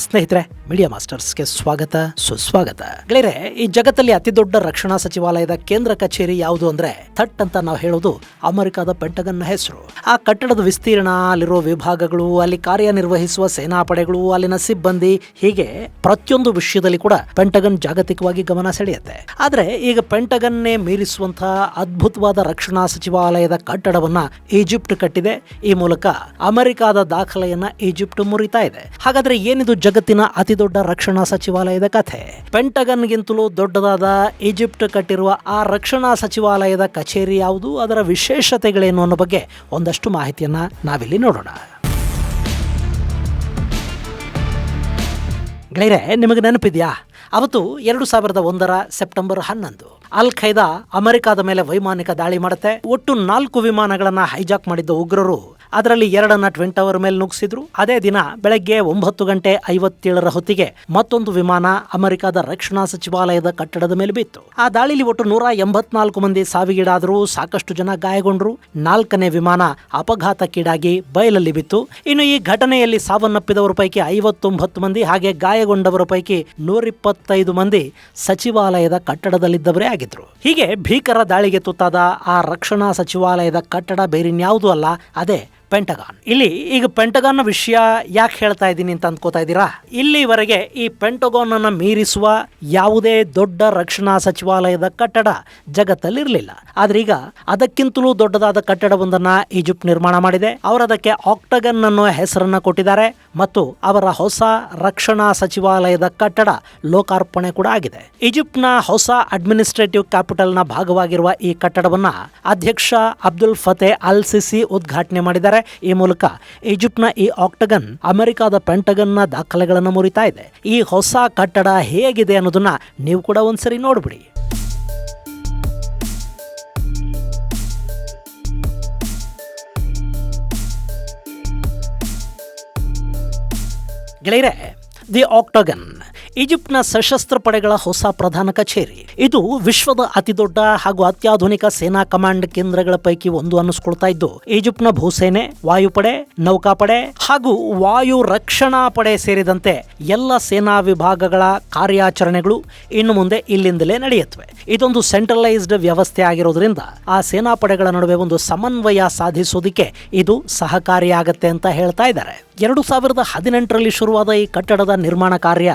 ಸ್ನೇಹಿತರೆ, ಮೀಡಿಯಾ ಮಾಸ್ಟರ್ಸ್ಗೆ ಸ್ವಾಗತ ಸುಸ್ವಾಗತ. ಗೆಳೆಯರೆ, ಈ ಜಗತ್ತಲ್ಲಿ ಅತಿ ದೊಡ್ಡ ರಕ್ಷಣಾ ಸಚಿವಾಲಯದ ಕೇಂದ್ರ ಕಚೇರಿ ಯಾವುದು ಅಂದ್ರೆ ಥಟ್ ಅಂತ ನಾವು ಹೇಳೋದು ಅಮೆರಿಕದ ಪೆಂಟಗನ್ ಹೆಸರು. ಆ ಕಟ್ಟಡದ ವಿಸ್ತೀರ್ಣ, ಅಲ್ಲಿರೋ ವಿಭಾಗಗಳು, ಅಲ್ಲಿ ಕಾರ್ಯನಿರ್ವಹಿಸುವ ಸೇನಾಪಡೆಗಳು, ಅಲ್ಲಿನ ಸಿಬ್ಬಂದಿ, ಹೀಗೆ ಪ್ರತಿಯೊಂದು ವಿಷಯದಲ್ಲಿ ಕೂಡ ಪೆಂಟಗನ್ ಜಾಗತಿಕವಾಗಿ ಗಮನ ಸೆಳೆಯುತ್ತೆ. ಆದ್ರೆ ಈಗ ಪೆಂಟಗನ್ನೇ ಮೀರಿಸುವಂತಹ ಅದ್ಭುತವಾದ ರಕ್ಷಣಾ ಸಚಿವಾಲಯದ ಕಟ್ಟಡವನ್ನ ಈಜಿಪ್ಟ್ ಕಟ್ಟಿದೆ. ಈ ಮೂಲಕ ಅಮೆರಿಕದ ದಾಖಲೆಯನ್ನ ಈಜಿಪ್ಟ್ ಮುರಿತಾ ಇದೆ. ಹಾಗಾದ್ರೆ ಏನಿದು ಜಗತ್ತಿನ ಅತಿ ದೊಡ್ಡ ರಕ್ಷಣಾ ಸಚಿವಾಲಯದ ಕಥೆ? ಪೆಂಟಗನ್ಗಿಂತಲೂ ದೊಡ್ಡದಾದ ಈಜಿಪ್ಟ್ ಕಟ್ಟಿರುವ ಆ ರಕ್ಷಣಾ ಸಚಿವಾಲಯದ ಕಚೇರಿ ಯಾವುದು, ಅದರ ವಿಶೇಷತೆಗಳೇನು ಅನ್ನೋ ಬಗ್ಗೆ ಒಂದಷ್ಟು ಮಾಹಿತಿಯನ್ನ ನಾವಿಲ್ಲಿ ನೋಡೋಣ. ಗೆಳೆಯರೆ, ನಿಮಗೆ ನೆನಪಿದ್ಯಾ, ಅವತ್ತು 2001 ಸೆಪ್ಟೆಂಬರ್ 11 ಅಲ್ ಖೈದಾ ಅಮೆರಿಕದ ಮೇಲೆ ವೈಮಾನಿಕ ದಾಳಿ ಮಾಡುತ್ತೆ. ಒಟ್ಟು 4 ವಿಮಾನಗಳನ್ನ ಹೈಜಾಕ್ ಮಾಡಿದ್ದ ಉಗ್ರರು ಅದರಲ್ಲಿ 2 ಟ್ವಿನ್ ಟವರ್ ಮೇಲೆ ನುಗ್ಗಿಸಿದ್ರು. ಅದೇ ದಿನ ಬೆಳಗ್ಗೆ 9:57 ಹೊತ್ತಿಗೆ ಮತ್ತೊಂದು ವಿಮಾನ ಅಮೆರಿಕದ ರಕ್ಷಣಾ ಸಚಿವಾಲಯದ ಕಟ್ಟಡದ ಮೇಲೆ ಬಿತ್ತು. ಆ ದಾಳಿಲಿ ಒಟ್ಟು 184 ಮಂದಿ ಸಾವಿಗೀಡಾದರೂ, ಸಾಕಷ್ಟು ಜನ ಗಾಯಗೊಂಡ್ರು. 4ನೇ ವಿಮಾನ ಅಪಘಾತಕ್ಕೀಡಾಗಿ ಬಯಲಲ್ಲಿ ಬಿತ್ತು. ಇನ್ನು ಈ ಘಟನೆಯಲ್ಲಿ ಸಾವನ್ನಪ್ಪಿದವರ ಪೈಕಿ 59 ಮಂದಿ, ಹಾಗೆ ಗಾಯಗೊಂಡವರ ಪೈಕಿ 125 ಮಂದಿ ಸಚಿವಾಲಯದ ಕಟ್ಟಡದಲ್ಲಿದ್ದವರೇ ಆಗಿದ್ರು. ಹೀಗೆ ಭೀಕರ ದಾಳಿಗೆ ತುತ್ತಾದ ಆ ರಕ್ಷಣಾ ಸಚಿವಾಲಯದ ಕಟ್ಟಡ ಬೇರಿನ್ಯಾವುದೂ ಅಲ್ಲ, ಅದೇ ಪೆಂಟಗಾನ್. ಇಲ್ಲಿ ಈಗ ಪೆಂಟಗಾನ್ ವಿಷಯ ಯಾಕೆ ಹೇಳ್ತಾ ಇದ್ದೀನಿ ಅಂತ ಅಂದ್ಕೋತಾ ಇದ್ದೀರಾ? ಇಲ್ಲಿವರೆಗೆ ಈ ಪೆಂಟಗಾನ್ ಅನ್ನು ಮೀರಿಸುವ ಯಾವುದೇ ದೊಡ್ಡ ರಕ್ಷಣಾ ಸಚಿವಾಲಯದ ಕಟ್ಟಡ ಜಗತ್ತಲ್ಲಿರಲಿಲ್ಲ. ಆದ್ರೆ ಈಗ ಅದಕ್ಕಿಂತಲೂ ದೊಡ್ಡದಾದ ಕಟ್ಟಡವೊಂದನ್ನ ಈಜಿಪ್ಟ್ ನಿರ್ಮಾಣ ಮಾಡಿದೆ. ಅವರದಕ್ಕೆ ಆಕ್ಟಗನ್ ಅನ್ನೋ ಹೆಸರನ್ನ ಕೊಟ್ಟಿದ್ದಾರೆ ಮತ್ತು ಅವರ ಹೊಸ ರಕ್ಷಣಾ ಸಚಿವಾಲಯದ ಕಟ್ಟಡ ಲೋಕಾರ್ಪಣೆ ಕೂಡ ಆಗಿದೆ. ಈಜಿಪ್ಟ್ನ ಹೊಸ ಅಡ್ಮಿನಿಸ್ಟ್ರೇಟಿವ್ ಕ್ಯಾಪಿಟಲ್ನ ಭಾಗವಾಗಿರುವ ಈ ಕಟ್ಟಡವನ್ನ ಅಧ್ಯಕ್ಷ ಅಬ್ದುಲ್ ಫತೆ ಅಲ್ ಸಿಸಿ ಉದ್ಘಾಟನೆ ಮಾಡಿದ್ದಾರೆ. ಈ ಮೂಲಕ ಈಜಿಪ್ಟ್ನ ಈ ಆಕ್ಟಗನ್ ಅಮೆರಿಕದ ಪೆಂಟಗನ್ನ ದಾಖಲೆಗಳನ್ನು ಮುರಿತಾ ಇದೆ. ಈ ಹೊಸ ಕಟ್ಟಡ ಹೇಗಿದೆ ಅನ್ನೋದನ್ನ ನೀವು ಕೂಡ ಒಂದ್ಸರಿ ನೋಡ್ಬಿಡಿ. ಗೆಳೆಯರೆ, ದಿ ಆಕ್ಟಗನ್ ಈಜಿಪ್ಟ್ನ ಸಶಸ್ತ್ರ ಪಡೆಗಳ ಹೊಸ ಪ್ರಧಾನ ಕಚೇರಿ. ಇದು ವಿಶ್ವದ ಅತಿದೊಡ್ಡ ಹಾಗೂ ಅತ್ಯಾಧುನಿಕ ಸೇನಾ ಕಮಾಂಡ್ ಕೇಂದ್ರಗಳ ಪೈಕಿ ಒಂದು ಅನ್ನಿಸ್ಕೊಳ್ತಾ ಇದ್ದು, ಈಜಿಪ್ಟ್ನ ಭೂಸೇನೆ, ವಾಯುಪಡೆ, ನೌಕಾಪಡೆ ಹಾಗೂ ವಾಯು ರಕ್ಷಣಾ ಪಡೆ ಸೇರಿದಂತೆ ಎಲ್ಲ ಸೇನಾ ವಿಭಾಗಗಳ ಕಾರ್ಯಾಚರಣೆಗಳು ಇನ್ನು ಮುಂದೆ ಇಲ್ಲಿಂದಲೇ ನಡೆಯುತ್ತವೆ. ಇದೊಂದು ಸೆಂಟ್ರಲೈಸ್ಡ್ ವ್ಯವಸ್ಥೆ ಆಗಿರೋದ್ರಿಂದ ಆ ಸೇನಾ ಪಡೆಗಳ ನಡುವೆ ಒಂದು ಸಮನ್ವಯ ಸಾಧಿಸೋದಿಕ್ಕೆ ಇದು ಸಹಕಾರಿಯಾಗತ್ತೆ ಅಂತ ಹೇಳ್ತಾ ಇದ್ದಾರೆ. 2018ರಲ್ಲಿ ಶುರುವಾದ ಈ ಕಟ್ಟಡದ ನಿರ್ಮಾಣ ಕಾರ್ಯ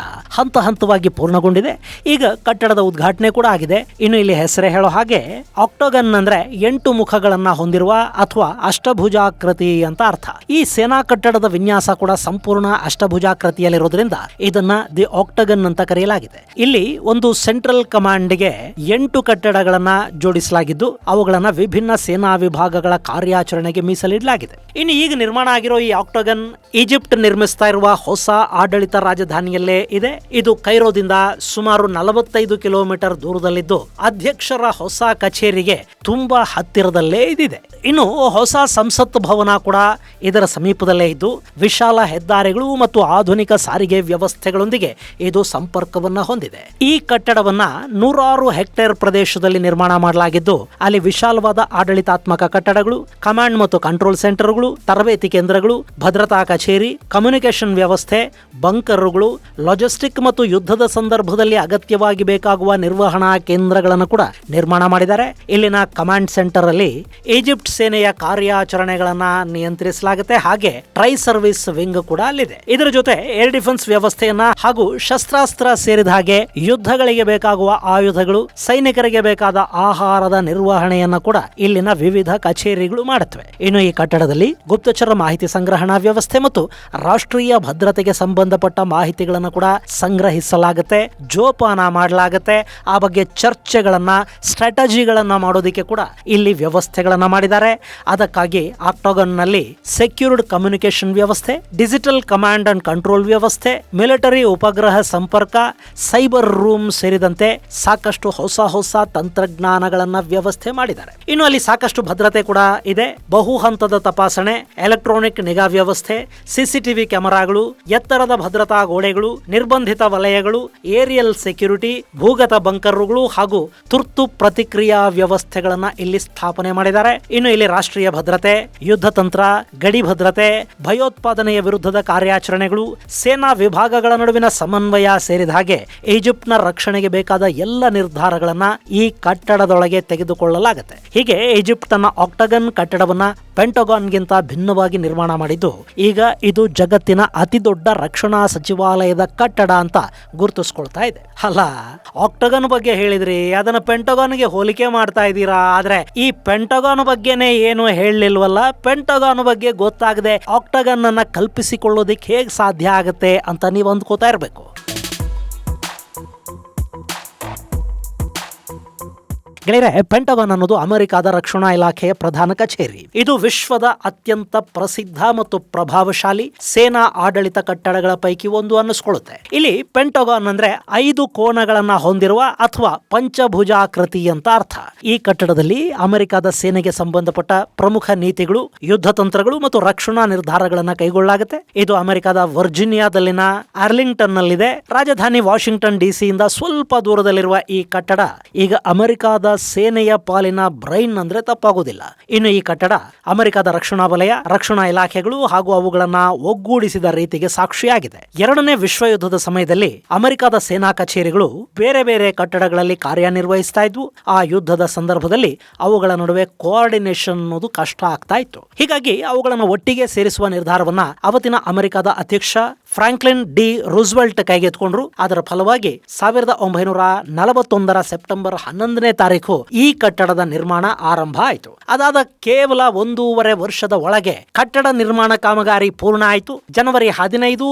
ಹಂತವಾಗಿ ಪೂರ್ಣಗೊಂಡಿದೆ. ಈಗ ಕಟ್ಟಡದ ಉದ್ಘಾಟನೆ ಕೂಡ ಆಗಿದೆ. ಇನ್ನು ಇಲ್ಲಿ ಹೆಸರೇ ಹೇಳೋ ಹಾಗೆ ಆಕ್ಟೋಗನ್ ಅಂದ್ರೆ 8 ಮುಖಗಳನ್ನ ಹೊಂದಿರುವ ಅಥವಾ ಅಷ್ಟಭುಜಾಕೃತಿ ಅಂತ ಅರ್ಥ. ಈ ಸೇನಾ ಕಟ್ಟಡದ ವಿನ್ಯಾಸ ಕೂಡ ಸಂಪೂರ್ಣ ಅಷ್ಟಭುಜಾಕೃತಿಯಲ್ಲಿರೋದ್ರಿಂದ ಇದನ್ನ ದಿ ಆಕ್ಟಗನ್ ಅಂತ ಕರೆಯಲಾಗಿದೆ. ಇಲ್ಲಿ ಒಂದು ಸೆಂಟ್ರಲ್ ಕಮಾಂಡ್ಗೆ 8 ಕಟ್ಟಡಗಳನ್ನ ಜೋಡಿಸಲಾಗಿದ್ದು ಅವುಗಳನ್ನ ವಿಭಿನ್ನ ಸೇನಾ ವಿಭಾಗಗಳ ಕಾರ್ಯಾಚರಣೆಗೆ ಮೀಸಲಿಡಲಾಗಿದೆ. ಇನ್ನು ಈಗ ನಿರ್ಮಾಣ ಆಗಿರೋ ಈ ಆಕ್ಟೋಗನ್ ಈಜಿಪ್ಟ್ ನಿರ್ಮಿಸ್ತಾ ಇರುವ ಹೊಸ ಆಡಳಿತ ರಾಜಧಾನಿಯಲ್ಲೇ ಇದೆ. ಇದು ಕೈರೋದಿಂದ ಸುಮಾರು 45 ಕಿಲೋಮೀಟರ್ ದೂರದಲ್ಲಿದ್ದು ಅಧ್ಯಕ್ಷರ ಹೊಸ ಕಚೇರಿಗೆ ತುಂಬಾ ಹತ್ತಿರದಲ್ಲೇ ಇದಿದೆ. ಇನ್ನು ಹೊಸ ಸಂಸತ್ ಭವನ ಕೂಡ ಇದರ ಸಮೀಪದಲ್ಲೇ ಇದ್ದು ವಿಶಾಲ ಹೆದ್ದಾರಿಗಳು ಮತ್ತು ಆಧುನಿಕ ಸಾರಿಗೆ ವ್ಯವಸ್ಥೆಗಳೊಂದಿಗೆ ಇದು ಸಂಪರ್ಕವನ್ನ ಹೊಂದಿದೆ. ಈ ಕಟ್ಟಡವನ್ನ 106 ಹೆಕ್ಟೇರ್ ಪ್ರದೇಶದಲ್ಲಿ ನಿರ್ಮಾಣ ಮಾಡಲಾಗಿದ್ದು ಅಲ್ಲಿ ವಿಶಾಲವಾದ ಆಡಳಿತಾತ್ಮಕ ಕಟ್ಟಡಗಳು, ಕಮಾಂಡ್ ಮತ್ತು ಕಂಟ್ರೋಲ್ ಸೆಂಟರ್ಗಳು, ತರಬೇತಿ ಕೇಂದ್ರಗಳು, ಭದ್ರತಾ ಕಚೇರಿ, ಕಮ್ಯುನಿಕೇಶನ್ ವ್ಯವಸ್ಥೆ, ಬಂಕರ್ಗಳು, ಲಾಜಿಸ್ಟಿಕ್ ಮತ್ತು ಯುದ್ಧದ ಸಂದರ್ಭದಲ್ಲಿ ಅಗತ್ಯವಾಗಿ ಬೇಕಾಗುವ ನಿರ್ವಹಣಾ ಕೇಂದ್ರಗಳನ್ನು ಕೂಡ ನಿರ್ಮಾಣ ಮಾಡಿದ್ದಾರೆ. ಇಲ್ಲಿನ ಕಮಾಂಡ್ ಸೆಂಟರ್ ಅಲ್ಲಿ ಈಜಿಪ್ಟ್ ಸೇನೆಯ ಕಾರ್ಯಾಚರಣೆಗಳನ್ನ ನಿಯಂತ್ರಿಸಲಾಗುತ್ತೆ. ಹಾಗೆ ಟ್ರೈ ಸರ್ವಿಸ್ ವಿಂಗ್ ಕೂಡ ಅಲ್ಲಿದೆ. ಇದರ ಜೊತೆ ಏರ್ ಡಿಫೆನ್ಸ್ ವ್ಯವಸ್ಥೆಯನ್ನ ಹಾಗೂ ಶಸ್ತ್ರಾಸ್ತ್ರ ಸೇರಿದ ಹಾಗೆ ಯುದ್ಧಗಳಿಗೆ ಬೇಕಾಗುವ ಆಯುಧಗಳು, ಸೈನಿಕರಿಗೆ ಬೇಕಾದ ಆಹಾರದ ನಿರ್ವಹಣೆಯನ್ನ ಕೂಡ ಇಲ್ಲಿನ ವಿವಿಧ ಕಚೇರಿಗಳು ಮಾಡುತ್ತವೆ. ಇನ್ನು ಈ ಕಟ್ಟಡದಲ್ಲಿ ಗುಪ್ತಚರ ಮಾಹಿತಿ ಸಂಗ್ರಹಣಾ ವ್ಯವಸ್ಥೆ ಮತ್ತು ರಾಷ್ಟ್ರೀಯ ಭದ್ರತೆಗೆ ಸಂಬಂಧಪಟ್ಟ ಮಾಹಿತಿಗಳನ್ನು ಕೂಡ ಸಂಗ್ರಹಿಸಲಾಗುತ್ತೆ, ಜೋಪಾನ ಮಾಡಲಾಗುತ್ತೆ. ಆ ಬಗ್ಗೆ ಚರ್ಚೆಗಳನ್ನ, ಸ್ಟ್ರಾಟಜಿಗಳನ್ನ ಮಾಡೋದಕ್ಕೆ ಕೂಡ ಇಲ್ಲಿ ವ್ಯವಸ್ಥೆಗಳನ್ನ ಮಾಡಿದ್ದಾರೆ. ಅದಕ್ಕಾಗಿ ಆಕ್ಟೋಗನ್ ನಲ್ಲಿ ಸೆಕ್ಯೂರ್ಡ್ ಕಮ್ಯುನಿಕೇಶನ್ ವ್ಯವಸ್ಥೆ, ಡಿಜಿಟಲ್ ಕಮಾಂಡ್ ಅಂಡ್ ಕಂಟ್ರೋಲ್ ವ್ಯವಸ್ಥೆ, ಮಿಲಿಟರಿ ಉಪಗ್ರಹ ಸಂಪರ್ಕ, ಸೈಬರ್ ರೂಮ್ ಸೇರಿದಂತೆ ಸಾಕಷ್ಟು ಹೊಸ ತಂತ್ರಜ್ಞಾನಗಳನ್ನ ವ್ಯವಸ್ಥೆ ಮಾಡಿದ್ದಾರೆ. ಇನ್ನು ಅಲ್ಲಿ ಸಾಕಷ್ಟು ಭದ್ರತೆ ಕೂಡ ಇದೆ. ಬಹು ಹಂತದ ತಪಾಸಣೆ, ಎಲೆಕ್ಟ್ರಾನಿಕ್ ನಿಗಾ ವ್ಯವಸ್ಥೆ, ಸಿಸಿಟಿವಿ ಕ್ಯಾಮೆರಾಗಳು, ಎತ್ತರದ ಭದ್ರತಾ ಗೋಡೆಗಳು, ನಿರ್ಬಂಧಿತ ವಲಯಗಳು, ಏರಿಯಲ್ ಸೆಕ್ಯೂರಿಟಿ, ಭೂಗತ ಬಂಕರ್ಗಳು ಹಾಗೂ ತುರ್ತು ಪ್ರತಿಕ್ರಿಯಾ ವ್ಯವಸ್ಥೆಗಳನ್ನ ಇಲ್ಲಿ ಸ್ಥಾಪನೆ ಮಾಡಿದ್ದಾರೆ. ಇನ್ನು ಇಲ್ಲಿ ರಾಷ್ಟ್ರೀಯ ಭದ್ರತೆ, ಯುದ್ಧ ತಂತ್ರ, ಗಡಿ ಭದ್ರತೆ, ಭಯೋತ್ಪಾದನೆಯ ವಿರುದ್ಧದ ಕಾರ್ಯಾಚರಣೆಗಳು, ಸೇನಾ ವಿಭಾಗಗಳ ನಡುವಿನ ಸಮನ್ವಯ ಸೇರಿದ ಹಾಗೆ ಈಜಿಪ್ಟ್ನ ರಕ್ಷಣೆಗೆ ಬೇಕಾದ ಎಲ್ಲ ನಿರ್ಧಾರಗಳನ್ನ ಈ ಕಟ್ಟಡದೊಳಗೆ ತೆಗೆದುಕೊಳ್ಳಲಾಗುತ್ತೆ. ಹೀಗೆ ಈಜಿಪ್ಟ್ ತನ್ನ ಆಕ್ಟಗನ್ ಕಟ್ಟಡವನ್ನ ಪೆಂಟಗಾನ್ಗಿಂತ ಭಿನ್ನವಾಗಿ ನಿರ್ಮಾಣ ಮಾಡಿದ್ದು ಈಗ ಇದು ಜಗತ್ತಿನ ಅತಿ ದೊಡ್ಡ ರಕ್ಷಣಾ ಸಚಿವಾಲಯದ ಕಟ್ಟಡ ಅಂತ ಗುರುತಿಸ್ಕೊಳ್ತಾ ಇದೆ. ಅಲ್ಲ, ಆಕ್ಟಗನ್ ಬಗ್ಗೆ ಹೇಳಿದ್ರಿ, ಅದನ್ನ ಪೆಂಟಗಾನ್ಗೆ ಹೋಲಿಕೆ ಮಾಡ್ತಾ ಇದ್ದೀರಾ. ಆದ್ರೆ ಈ ಪೆಂಟಗಾನ್ ಬಗ್ಗೆನೇ ಏನು ಹೇಳಲಿಲ್ವಲ್ಲ. ಪೆಂಟಗಾನ್ ಬಗ್ಗೆ ಗೊತ್ತಾಗದೆ ಆಕ್ಟಗನ್ ಅನ್ನ ಕಲ್ಪಿಸಿಕೊಳ್ಳೋದಿಕ್ಕೆ ಹೇಗೆ ಸಾಧ್ಯ ಆಗುತ್ತೆ ಅಂತ ನೀವು ಅಂದ್ಕೋತಾ ಇರಬೇಕು. ಗೆಳೆಯರೆ, ಪೆಂಟಗಾನ್ ಅನ್ನೋದು ಅಮೆರಿಕದ ರಕ್ಷಣಾ ಇಲಾಖೆಯ ಪ್ರಧಾನ ಕಚೇರಿ. ಇದು ವಿಶ್ವದ ಅತ್ಯಂತ ಪ್ರಸಿದ್ಧ ಮತ್ತು ಪ್ರಭಾವಶಾಲಿ ಸೇನಾ ಆಡಳಿತ ಕಟ್ಟಡಗಳ ಪೈಕಿ ಒಂದು ಅನ್ನಿಸ್ಕೊಳ್ಳುತ್ತೆ. ಇಲ್ಲಿ ಪೆಂಟಗಾನ್ ಅಂದ್ರೆ 5 ಕೋನಗಳನ್ನ ಹೊಂದಿರುವ ಅಥವಾ ಪಂಚಭುಜಾಕೃತಿ ಅಂತ ಅರ್ಥ. ಈ ಕಟ್ಟಡದಲ್ಲಿ ಅಮೆರಿಕದ ಸೇನೆಗೆ ಸಂಬಂಧಪಟ್ಟ ಪ್ರಮುಖ ನೀತಿಗಳು, ಯುದ್ಧ ತಂತ್ರಗಳು ಮತ್ತು ರಕ್ಷಣಾ ನಿರ್ಧಾರಗಳನ್ನ ಕೈಗೊಳ್ಳಲಾಗುತ್ತೆ. ಇದು ಅಮೆರಿಕದ ವರ್ಜಿನಿಯಾದಲ್ಲಿನ ಆರ್ಲಿಂಗ್ಟನ್ ನಲ್ಲಿದೆ. ರಾಜಧಾನಿ ವಾಷಿಂಗ್ಟನ್ DC ಯಿಂದ ಸ್ವಲ್ಪ ದೂರದಲ್ಲಿರುವ ಈ ಕಟ್ಟಡ ಈಗ ಅಮೆರಿಕದ ಸೇನೆಯ ಪಾಲಿನ ಬ್ರೈನ್ ಅಂದ್ರೆ ತಪ್ಪಾಗುವುದಿಲ್ಲ. ಇನ್ನು ಈ ಕಟ್ಟಡ ಅಮೆರಿಕದ ರಕ್ಷಣಾ ವಲಯ, ರಕ್ಷಣಾ ಇಲಾಖೆಗಳು ಹಾಗೂ ಅವುಗಳನ್ನ ಒಗ್ಗೂಡಿಸಿದ ರೀತಿಗೆ ಸಾಕ್ಷಿಯಾಗಿದೆ. 2ನೇ ವಿಶ್ವ ಯುದ್ಧದ ಸಮಯದಲ್ಲಿ ಅಮೆರಿಕದ ಸೇನಾ ಕಚೇರಿಗಳು ಬೇರೆ ಬೇರೆ ಕಟ್ಟಡಗಳಲ್ಲಿ ಕಾರ್ಯನಿರ್ವಹಿಸ್ತಾ ಇದ್ವು. ಆ ಯುದ್ಧದ ಸಂದರ್ಭದಲ್ಲಿ ಅವುಗಳ ನಡುವೆ ಕೋಆರ್ಡಿನೇಷನ್ ಅನ್ನೋದು ಕಷ್ಟ ಆಗ್ತಾ ಇತ್ತು. ಹೀಗಾಗಿ ಅವುಗಳನ್ನು ಒಟ್ಟಿಗೆ ಸೇರಿಸುವ ನಿರ್ಧಾರವನ್ನ ಅವತ್ತಿನ ಅಮೆರಿಕದ ಅಧ್ಯಕ್ಷ ಫ್ರಾಂಕ್ಲಿನ್ ಡಿ ರೂಸ್ವೆಲ್ಟ್ ಕೈಗೆತ್ತಿಕೊಂಡ್ರು. ಅದರ ಫಲವಾಗಿ 1941 ಸೆಪ್ಟೆಂಬರ್ 11ನೇ ತಾರೀಕು ಈ ಕಟ್ಟಡದ ನಿರ್ಮಾಣ ಆರಂಭ ಆಯಿತು. ಅದಾದ ಕೇವಲ 1.5 ವರ್ಷದ ಒಳಗೆ ಕಟ್ಟಡ ನಿರ್ಮಾಣ ಕಾಮಗಾರಿ ಪೂರ್ಣ ಆಯಿತು. ಜನವರಿ 15,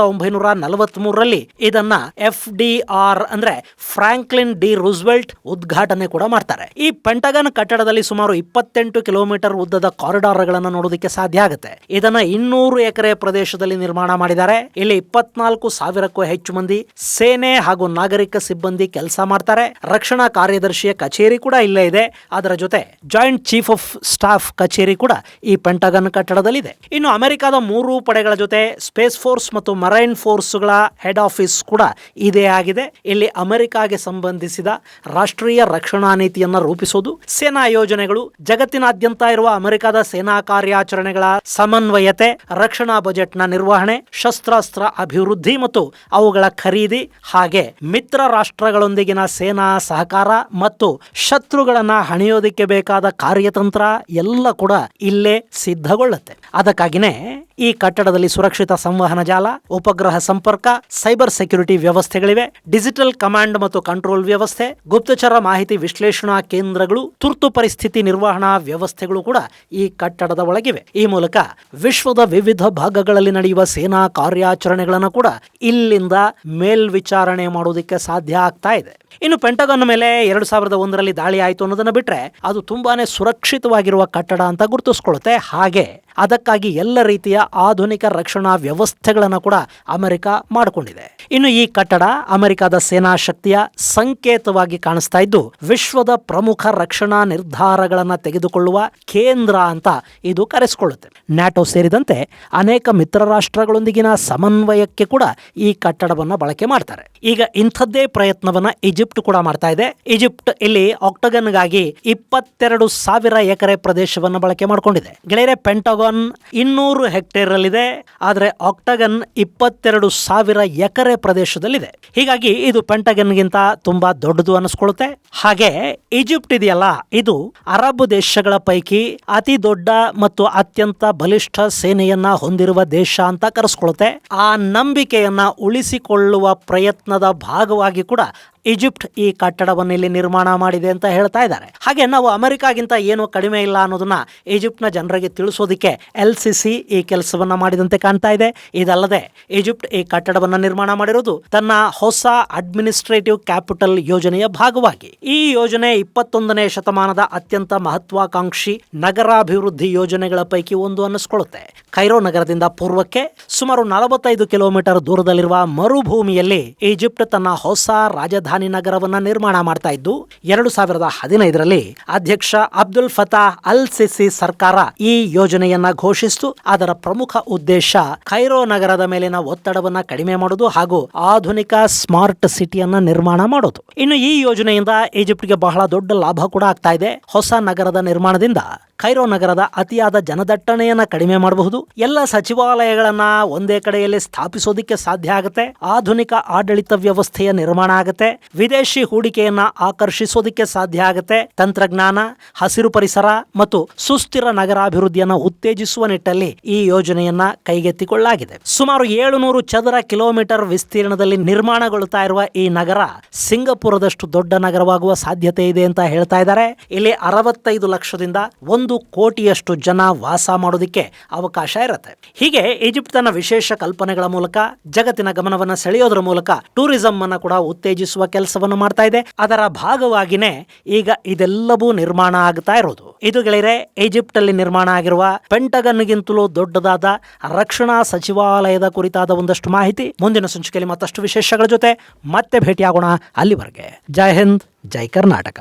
1943ರಲ್ಲಿ ಇದನ್ನ FDR ಅಂದ್ರೆ ಫ್ರಾಂಕ್ಲಿನ್ ಡಿ ರೂಸ್ವೆಲ್ಟ್ ಉದ್ಘಾಟನೆ ಕೂಡ ಮಾಡ್ತಾರೆ. ಈ ಪೆಂಟಗನ್ ಕಟ್ಟಡದಲ್ಲಿ ಸುಮಾರು 28 ಕಿಲೋಮೀಟರ್ ಉದ್ದದ ಕಾರಿಡಾರ್ಗಳನ್ನು ನೋಡೋದಕ್ಕೆ ಸಾಧ್ಯ ಆಗುತ್ತೆ. ಇದನ್ನ 200 ಎಕರೆ ಪ್ರದೇಶದಲ್ಲಿ ನಿರ್ಮಾಣ ಮಾಡಿದ್ದಾರೆ. ಇಲ್ಲಿ 24,000ಕ್ಕೂ ಹೆಚ್ಚು ಮಂದಿ ಸೇನೆ ಹಾಗೂ ನಾಗರಿಕ ಸಿಬ್ಬಂದಿ ಕೆಲಸ ಮಾಡ್ತಾರೆ. ರಕ್ಷಣಾ ಕಾರ್ಯದರ್ಶಿಯ ಕಚೇರಿ ಕೂಡ ಇಲ್ಲೇ ಇದೆ. ಅದರ ಜೊತೆ ಜಾಯಿಂಟ್ ಚೀಫ್ ಆಫ್ ಸ್ಟಾಫ್ ಕಚೇರಿ ಕೂಡ ಈ ಪೆಂಟಗನ್ ಕಟ್ಟಡದಲ್ಲಿದೆ. ಇನ್ನು ಅಮೆರಿಕದ 3 ಪಡೆಗಳ ಜೊತೆ ಸ್ಪೇಸ್ ಫೋರ್ಸ್ ಮತ್ತು ಮರೈನ್ ಫೋರ್ಸ್ಗಳ ಹೆಡ್ ಆಫೀಸ್ ಕೂಡ ಇದೇ ಆಗಿದೆ. ಇಲ್ಲಿ ಅಮೆರಿಕಾಗೆ ಸಂಬಂಧಿಸಿದ ರಾಷ್ಟ್ರೀಯ ರಕ್ಷಣಾ ನೀತಿಯನ್ನ ರೂಪಿಸೋದು, ಸೇನಾ ಯೋಜನೆಗಳು, ಜಗತ್ತಿನಾದ್ಯಂತ ಇರುವ ಅಮೆರಿಕದ ಸೇನಾ ಕಾರ್ಯಾಚರಣೆಗಳ ಸಮನ್ವಯತೆ, ರಕ್ಷಣಾ ಬಜೆಟ್ನ ನಿರ್ವಹಣೆ, ಶಸ್ತ್ರಾಸ್ತ್ರ ಅಭಿವೃದ್ಧಿ ಮತ್ತು ಅವುಗಳ ಖರೀದಿ, ಹಾಗೆ ಮಿತ್ರ ರಾಷ್ಟ್ರಗಳೊಂದಿಗಿನ ಸೇನಾ ಸಹಕಾರ ಮತ್ತು ಶತ್ರುಗಳನ್ನ ಹಣಿಯೋದಕ್ಕೆ ಬೇಕಾದ ಕಾರ್ಯತಂತ್ರ ಎಲ್ಲ ಕೂಡ ಇಲ್ಲೇ ಸಿದ್ಧಗೊಳ್ಳುತ್ತೆ. ಅದಕ್ಕಾಗಿನೇ ಈ ಕಟ್ಟಡದಲ್ಲಿ ಸುರಕ್ಷಿತ ಸಂವಹನ ಜಾಲ, ಉಪಗ್ರಹ ಸಂಪರ್ಕ, ಸೈಬರ್ ಸೆಕ್ಯೂರಿಟಿ ವ್ಯವಸ್ಥೆಗಳಿವೆ. ಡಿಜಿಟಲ್ ಕಮಾಂಡ್ ಮತ್ತು ಕಂಟ್ರೋಲ್ ವ್ಯವಸ್ಥೆ, ಗುಪ್ತಚರ ಮಾಹಿತಿ ವಿಶ್ಲೇಷಣಾ ಕೇಂದ್ರಗಳು, ತುರ್ತು ಪರಿಸ್ಥಿತಿ ನಿರ್ವಹಣಾ ವ್ಯವಸ್ಥೆಗಳು ಕೂಡ ಈ ಕಟ್ಟಡದ ಒಳಗಿವೆ. ಈ ಮೂಲಕ ವಿಶ್ವದ ವಿವಿಧ ಭಾಗಗಳಲ್ಲಿ ನಡೆಯುವ ಸೇನಾ ಕಾರ್ಯಾಚರಣೆಗಳನ್ನು ಕೂಡ ಇಲ್ಲಿಂದ ಮೇಲ್ವಿಚಾರಣೆ ಮಾಡೋದಕ್ಕೆ ಸಾಧ್ಯ ಆಗ್ತಾ ಇದೆ. ಇನ್ನು ಪೆಂಟಗಾನ್ ಮೇಲೆ 2001ರಲ್ಲಿ ದಾಳಿ ಆಯಿತು ಅನ್ನೋದನ್ನ ಬಿಟ್ರೆ ಅದು ತುಂಬಾನೇ ಸುರಕ್ಷಿತವಾಗಿರುವ ಕಟ್ಟಡ ಅಂತ ಗುರುತಿಸ್ಕೊಳ್ಳುತ್ತೆ. ಹಾಗೆ ಅದಕ್ಕಾಗಿ ಎಲ್ಲ ರೀತಿಯ ಆಧುನಿಕ ರಕ್ಷಣಾ ವ್ಯವಸ್ಥೆಗಳನ್ನು ಕೂಡ ಅಮೆರಿಕ ಮಾಡಿಕೊಂಡಿದೆ. ಇನ್ನು ಈ ಕಟ್ಟಡ ಅಮೆರಿಕದ ಸೇನಾ ಶಕ್ತಿಯ ಸಂಕೇತವಾಗಿ ಕಾಣಿಸ್ತಾ ಇದ್ದು ವಿಶ್ವದ ಪ್ರಮುಖ ರಕ್ಷಣಾ ನಿರ್ಧಾರಗಳನ್ನು ತೆಗೆದುಕೊಳ್ಳುವ ಕೇಂದ್ರ ಅಂತ ಇದು ಕರೆಸಿಕೊಳ್ಳುತ್ತೆ. ನ್ಯಾಟೋ ಸೇರಿದಂತೆ ಅನೇಕ ಮಿತ್ರ ರಾಷ್ಟ್ರಗಳೊಂದಿಗಿನ ಸಮನ್ವಯಕ್ಕೆ ಕೂಡ ಈ ಕಟ್ಟಡವನ್ನು ಬಳಕೆ ಮಾಡ್ತಾರೆ. ಈಗ ಇಂಥದ್ದೇ ಪ್ರಯತ್ನವನ್ನ ಈಜಿಪ್ಟ್ ಕೂಡ ಮಾಡ್ತಾ ಇದೆ. ಈಜಿಪ್ಟ್ ಇಲ್ಲಿ ಆಕ್ಟಗನ್ಗಾಗಿ 22,000 ಎಕರೆ ಪ್ರದೇಶವನ್ನು ಬಳಕೆ ಮಾಡಿಕೊಂಡಿದೆ. ಗೆಳೆಯರೆ, ಪೆಂಟಗಾನ್ 200 ಹೆಕ್ಟೇರ್ ಅಲ್ಲಿದೆ, ಆದರೆ ಆಕ್ಟಗನ್ 22,000 ಎಕರೆ ಪ್ರದೇಶದಲ್ಲಿದೆ. ಹೀಗಾಗಿ ಇದು ಪೆಂಟಗನ್ಗಿಂತ ತುಂಬಾ ದೊಡ್ಡದು ಅನಿಸ್ಕೊಳ್ಳುತ್ತೆ. ಹಾಗೆ ಈಜಿಪ್ಟ್ ಇದೆಯಲ್ಲ, ಇದು ಅರಬ್ ದೇಶಗಳ ಪೈಕಿ ಅತಿ ದೊಡ್ಡ ಮತ್ತು ಅತ್ಯಂತ ಬಲಿಷ್ಠ ಸೇನೆಯನ್ನ ಹೊಂದಿರುವ ದೇಶ ಅಂತ ಕರೆಸ್ಕೊಳ್ಳುತ್ತೆ. ಆ ನಂಬಿಕೆಯನ್ನ ಉಳಿಸಿಕೊಳ್ಳುವ ಪ್ರಯತ್ನದ ಭಾಗವಾಗಿ ಕೂಡ ಈಜಿಪ್ಟ್ ಈ ಕಟ್ಟಡವನ್ನು ಇಲ್ಲಿ ನಿರ್ಮಾಣ ಮಾಡಿದೆ ಅಂತ ಹೇಳ್ತಾ ಇದ್ದಾರೆ. ಹಾಗೆ ನಾವು ಅಮೆರಿಕಾಗಿಂತ ಏನೂ ಕಡಿಮೆ ಇಲ್ಲ ಅನ್ನೋದನ್ನ ಈಜಿಪ್ಟ್ನ ಜನರಿಗೆ ತಿಳಿಸೋದಕ್ಕೆ LCC ಈ ಕೆಲಸವನ್ನ ಮಾಡಿದಂತೆ ಕಾಣ್ತಾ ಇದೆ. ಇದಲ್ಲದೆ ಈಜಿಪ್ಟ್ ಈ ಕಟ್ಟಡವನ್ನು ನಿರ್ಮಾಣ ಮಾಡಿರೋದು ತನ್ನ ಹೊಸ ಅಡ್ಮಿನಿಸ್ಟ್ರೇಟಿವ್ ಕ್ಯಾಪಿಟಲ್ ಯೋಜನೆಯ ಭಾಗವಾಗಿ. ಈ ಯೋಜನೆ 21ನೇ ಶತಮಾನದ ಅತ್ಯಂತ ಮಹತ್ವಾಕಾಂಕ್ಷಿ ನಗರಾಭಿವೃದ್ಧಿ ಯೋಜನೆಗಳ ಪೈಕಿ ಒಂದು ಅನ್ನಿಸ್ಕೊಳ್ಳುತ್ತೆ. ಕೈರೋ ನಗರದಿಂದ ಪೂರ್ವಕ್ಕೆ ಸುಮಾರು 45 ಕಿಲೋಮೀಟರ್ ದೂರದಲ್ಲಿರುವ ಮರುಭೂಮಿಯಲ್ಲಿ ಈಜಿಪ್ಟ್ ತನ್ನ ಹೊಸ ರಾಜಧಾನಿ ರಾಜಧಾನಿ ನಗರವನ್ನ ನಿರ್ಮಾಣ ಮಾಡ್ತಾ ಇದ್ದು 2015ರಲ್ಲಿ ಅಧ್ಯಕ್ಷ ಅಬ್ದುಲ್ ಫತಾ ಅಲ್ ಸಿಸಿ ಸರ್ಕಾರ ಈ ಯೋಜನೆಯನ್ನ ಘೋಷಿಸಿತು. ಅದರ ಪ್ರಮುಖ ಉದ್ದೇಶ ಕೈರೋ ನಗರದ ಮೇಲಿನ ಒತ್ತಡವನ್ನ ಕಡಿಮೆ ಮಾಡೋದು ಹಾಗೂ ಆಧುನಿಕ ಸ್ಮಾರ್ಟ್ ಸಿಟಿಯನ್ನ ನಿರ್ಮಾಣ ಮಾಡೋದು. ಇನ್ನು ಈ ಯೋಜನೆಯಿಂದ ಈಜಿಪ್ಟ್ಗೆ ಬಹಳ ದೊಡ್ಡ ಲಾಭ ಕೂಡ ಆಗ್ತಾ ಇದೆ. ಹೊಸ ನಗರದ ನಿರ್ಮಾಣದಿಂದ ಕೈರೋ ನಗರದ ಅತಿಯಾದ ಜನದಟ್ಟಣೆಯನ್ನ ಕಡಿಮೆ ಮಾಡಬಹುದು. ಎಲ್ಲ ಸಚಿವಾಲಯಗಳನ್ನ ಒಂದೇ ಕಡೆಯಲ್ಲಿ ಸ್ಥಾಪಿಸೋದಕ್ಕೆ ಸಾಧ್ಯ ಆಗುತ್ತೆ. ಆಧುನಿಕ ಆಡಳಿತ ವ್ಯವಸ್ಥೆಯ ನಿರ್ಮಾಣ ಆಗುತ್ತೆ. ವಿದೇಶಿ ಹೂಡಿಕೆಯನ್ನ ಆಕರ್ಷಿಸೋದಕ್ಕೆ ಸಾಧ್ಯ ಆಗುತ್ತೆ. ತಂತ್ರಜ್ಞಾನ, ಹಸಿರು ಪರಿಸರ ಮತ್ತು ಸುಸ್ಥಿರ ನಗರಾಭಿವೃದ್ಧಿಯನ್ನ ಉತ್ತೇಜಿಸುವ ನಿಟ್ಟಲ್ಲಿ ಈ ಯೋಜನೆಯನ್ನ ಕೈಗೆತ್ತಿಕೊಳ್ಳಲಾಗಿದೆ. ಸುಮಾರು 700 ಚದರ ಕಿಲೋಮೀಟರ್ ವಿಸ್ತೀರ್ಣದಲ್ಲಿ ನಿರ್ಮಾಣಗೊಳ್ಳುತ್ತಾ ಇರುವ ಈ ನಗರ ಸಿಂಗಪುರದಷ್ಟು ದೊಡ್ಡ ನಗರವಾಗುವ ಸಾಧ್ಯತೆ ಇದೆ ಅಂತ ಹೇಳ್ತಾ ಇದ್ದಾರೆ. ಇಲ್ಲಿ 65 ಲಕ್ಷದಿಂದ 1 ಕೋಟಿಯಷ್ಟು ಜನ ವಾಸ ಮಾಡೋದಕ್ಕೆ ಅವಕಾಶ ಇರುತ್ತೆ. ಹೀಗೆ ಈಜಿಪ್ಟ್ ತನ್ನ ವಿಶೇಷ ಕಲ್ಪನೆಗಳ ಮೂಲಕ ಜಗತ್ತಿನ ಗಮನವನ್ನು ಸೆಳೆಯೋದ್ರ ಮೂಲಕ ಟೂರಿಸಂ ಅನ್ನು ಕೂಡ ಉತ್ತೇಜಿಸುವ ಕೆಲಸವನ್ನು ಮಾಡ್ತಾ ಇದೆ. ಅದರ ಭಾಗವಾಗಿನೇ ಈಗ ಇದೆಲ್ಲವೂ ನಿರ್ಮಾಣ ಆಗ್ತಾ ಇರೋದು. ಇದು ಗೆಳೆಯರೆ, ಈಜಿಪ್ಟ್ ಅಲ್ಲಿ ನಿರ್ಮಾಣ ಆಗಿರುವ ಪೆಂಟಗನ್ಗಿಂತಲೂ ದೊಡ್ಡದಾದ ರಕ್ಷಣಾ ಸಚಿವಾಲಯದ ಕುರಿತಾದ ಒಂದಷ್ಟು ಮಾಹಿತಿ. ಮುಂದಿನ ಸಂಚಿಕೆಯಲ್ಲಿ ಮತ್ತಷ್ಟು ವಿಶೇಷಗಳ ಜೊತೆ ಮತ್ತೆ ಭೇಟಿಯಾಗೋಣ. ಅಲ್ಲಿವರೆಗೆ ಜೈ ಹಿಂದ್, ಜೈ ಕರ್ನಾಟಕ.